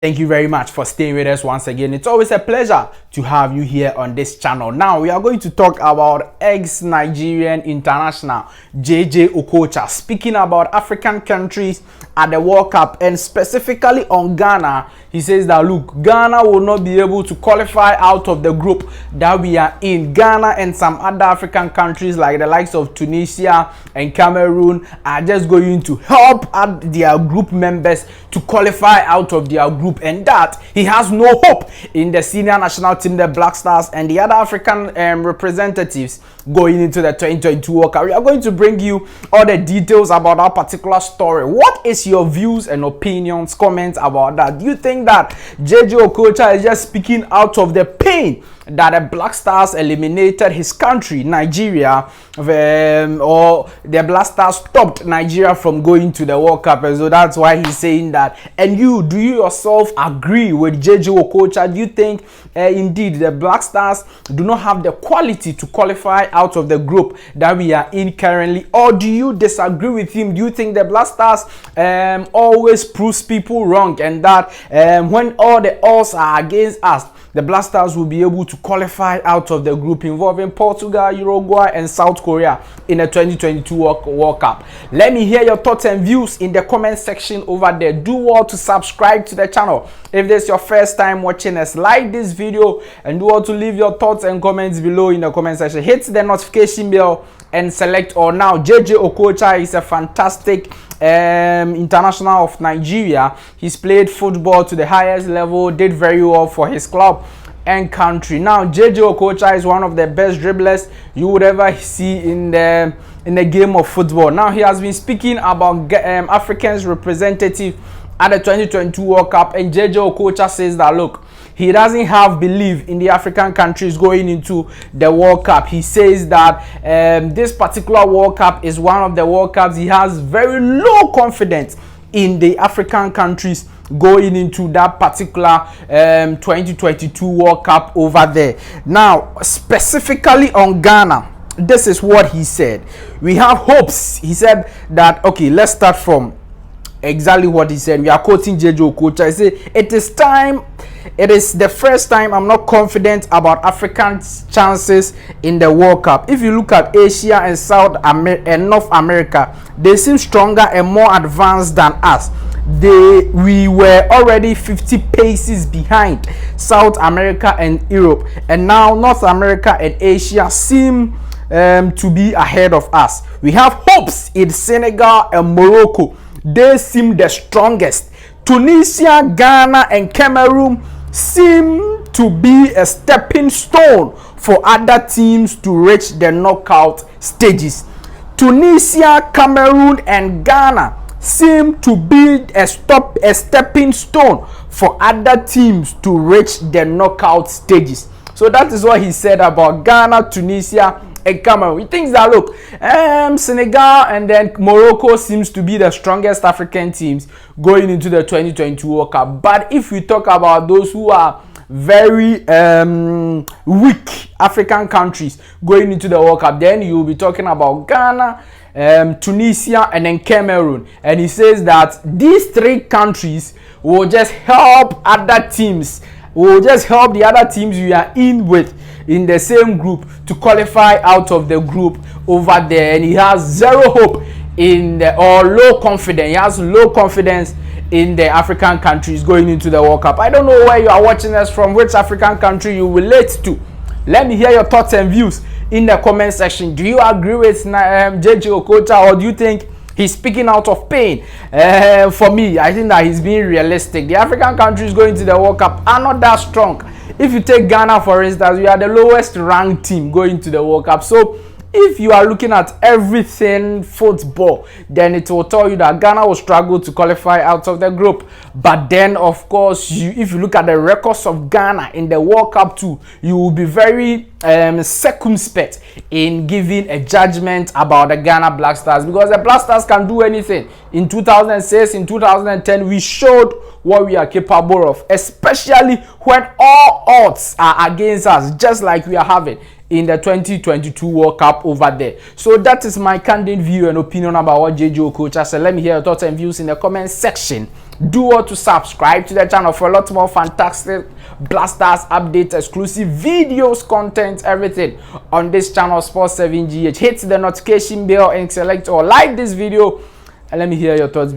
Thank you very much for staying with us once again. It's always a pleasure to have you here on this channel. Now, we are going to talk about ex-Nigerian international JJ Okocha, speaking about African countries at the World Cup and specifically on Ghana. He says that, look, Ghana will not be able to qualify out of the group that we are in. Ghana and some other African countries like the likes of Tunisia and Cameroon are just going to help their group members to qualify out of their group, and that he has no hope in the senior national team, the Black Stars, and the other African representatives going into the 2022 World Cup. We are going to bring you all the details about that particular story. What is your views and opinions, comments about that? Do you think that JJ Okocha is just speaking out of the pain that the Black Stars eliminated his country, Nigeria, or the Black Stars stopped Nigeria from going to the World Cup, and so that's why he's saying that? And do you yourself agree with JJ Okocha? Do you think indeed the Black Stars do not have the quality to qualify out of the group that we are in currently, or do you disagree with him? Do you think the Black Stars always proves people wrong, and that when all the odds are against us, the Black Stars will be able to qualify out of the group involving Portugal, Uruguay, and South Korea in the 2022 World Cup? Let me hear your thoughts and views in the comment section over there. Do well to subscribe to the channel. If this is your first time watching us, like this video and do well to leave your thoughts and comments below in the comment section. Hit the notification bell and select all. Now, JJ Okocha is a fantastic international of Nigeria. He's played football to the highest level, did very well for his club and country. Now, JJ Okocha is one of the best dribblers you would ever see in the game of football. Now, he has been speaking about Africans representative at the 2022 World Cup, and JJ Okocha says that, look, he doesn't have belief in the African countries going into the World Cup. He says that this particular World Cup is one of the World Cups he has very low confidence in the African countries going into that particular 2022 World Cup over there. Now, specifically on Ghana, this is what he said. We have hopes. He said that, okay, let's start from exactly what he said. We are quoting JJ Okocha. He said, it is the first time I'm not confident about Africans' chances in the World Cup. If you look at Asia and South America and North America, they seem stronger and more advanced than us. We were already 50 paces behind South America and Europe, and now North America and Asia seem to be ahead of us. We have hopes in Senegal and Morocco. They seem the strongest. Tunisia, Ghana, and Cameroon seem to be a stepping stone for other teams to reach the knockout stages. Tunisia, Cameroon, and Ghana seem to be a stepping stone for other teams to reach the knockout stages. So that is what he said about Ghana, Tunisia, and Cameroon. He thinks that, look, Senegal and then Morocco seems to be the strongest African teams going into the 2022 World Cup. But if we talk about those who are very weak African countries going into the World Cup, then you will be talking about Ghana, Tunisia, and then Cameroon. And he says that these three countries will just help other teams, will just help the other teams we are in with in the same group to qualify out of the group over there. And he has zero hope in low confidence. He has low confidence in the African countries going into the World Cup. I don't know where you are watching us from, which African country you relate to. Let me hear your thoughts and views in the comment section. Do you agree with JJ Okocha, or do you think he's speaking out of pain? For me, I think that he's being realistic. The African countries going to the World Cup are not that strong. If you take Ghana, for instance, we are the lowest ranked team going to the World Cup. So if you are looking at everything football, then it will tell you that Ghana will struggle to qualify out of the group. But then, of course, if you look at the records of Ghana in the World Cup too, you will be very circumspect in giving a judgment about the Ghana Black Stars, because the Black Stars can do anything. In 2006, in 2010, we showed what we are capable of, especially when all odds are against us, just like we are having in the 2022 World Cup over there. So that is my candid view and opinion about what JJ Okocha said. Let me hear your thoughts and views in the comment section Do well to subscribe to the channel for a lot more fantastic blasters updates, exclusive videos, content, everything on this channel, Sports 7GH. Hit the notification bell and select or like this video, and let me hear your thoughts.